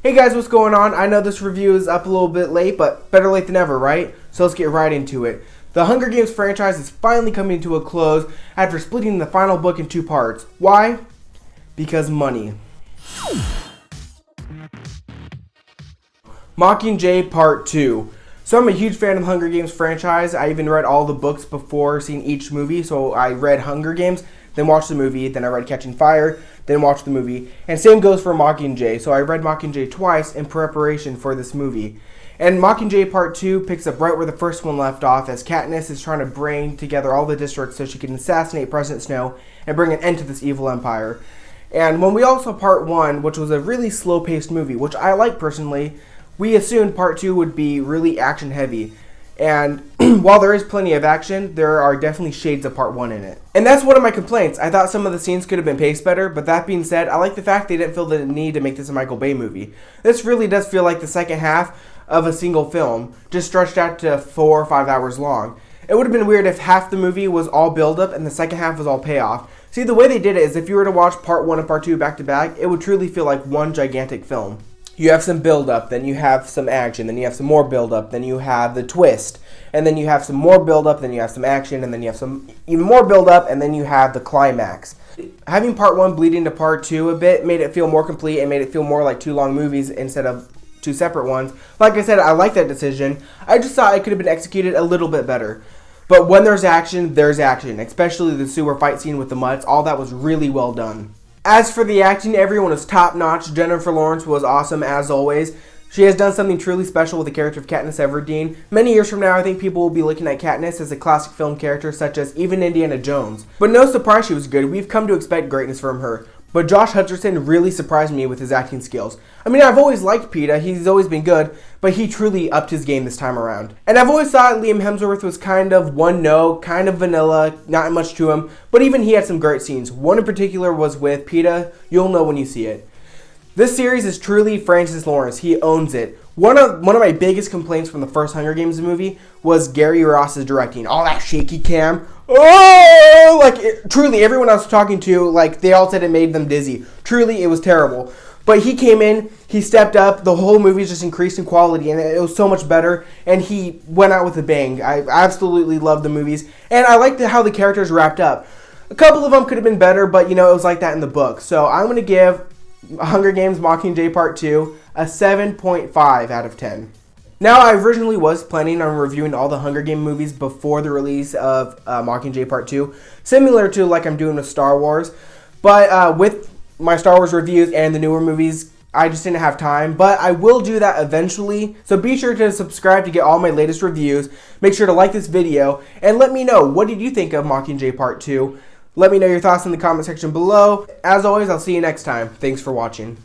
Hey guys, what's going on? I know this review is up a little bit late, but better late than never, right? So let's get right into it. The Hunger Games franchise is finally coming to a close after splitting the final book in 2 parts. Why? Because money. Mockingjay Part II. So I'm a huge fan of the Hunger Games franchise. I even read all the books before seeing each movie. So I read Hunger Games, then watched the movie, then I read Catching Fire, then watched the movie. And same goes for Mockingjay. So I read Mockingjay twice in preparation for this movie. And Mockingjay Part II picks up right where the first one left off, as Katniss is trying to bring together all the districts so she can assassinate President Snow and bring an end to this evil empire. And when we all saw Part 1, which was a really slow-paced movie, which I like personally, we assumed Part 2 would be really action-heavy. And while there is plenty of action, there are definitely shades of Part 1 in it. And that's one of my complaints. I thought some of the scenes could have been paced better, but that being said, I like the fact they didn't feel the need to make this a Michael Bay movie. This really does feel like the second half of a single film, just stretched out to 4 or 5 hours long. It would have been weird if half the movie was all build-up and the second half was all payoff. See, the way they did it is if you were to watch Part 1 and Part 2 back-to-back, it would truly feel like one gigantic film. You have some build-up, then you have some action, then you have some more build-up, then you have the twist, and then you have some more build-up, then you have some action, and then you have some even more build-up, and then you have the climax. Having Part 1 bleed into Part 2 a bit made it feel more complete and made it feel more like 2 long movies instead of 2 separate ones. Like I said, I like that decision. I just thought it could have been executed a little bit better. But when there's action, especially the sewer fight scene with the mutts. All that was really well done. As for the acting, everyone was top-notch. Jennifer Lawrence was awesome as always. She has done something truly special with the character of Katniss Everdeen. Many years from now, I think people will be looking at Katniss as a classic film character such as even Indiana Jones. But no surprise she was good. We've come to expect greatness from her. But Josh Hutcherson really surprised me with his acting skills. I mean, I've always liked Peeta, he's always been good, but he truly upped his game this time around. And I've always thought Liam Hemsworth was kind of one note, kind of vanilla, not much to him, but even he had some great scenes. One in particular was with Peeta. You'll know when you see it. This series is truly Francis Lawrence. He owns it. One of my biggest complaints from the first Hunger Games movie was Gary Ross's directing. All that shaky cam. Oh, truly, everyone I was talking to, they all said it made them dizzy. Truly, it was terrible. But he came in, he stepped up, the whole movie just increased in quality, and it was so much better, and he went out with a bang. I absolutely loved the movies, and I liked how the characters wrapped up. A couple of them could have been better, but, it was like that in the book. So I'm going to give Hunger Games Mockingjay Part 2 a 7.5 out of 10. Now, I originally was planning on reviewing all the Hunger Games movies before the release of Mockingjay Part 2, similar to like I'm doing with Star Wars. But with my Star Wars reviews and the newer movies, I just didn't have time. But I will do that eventually, so be sure to subscribe to get all my latest reviews. Make sure to like this video, and let me know, what did you think of Mockingjay Part 2? Let me know your thoughts in the comment section below. As always, I'll see you next time. Thanks for watching.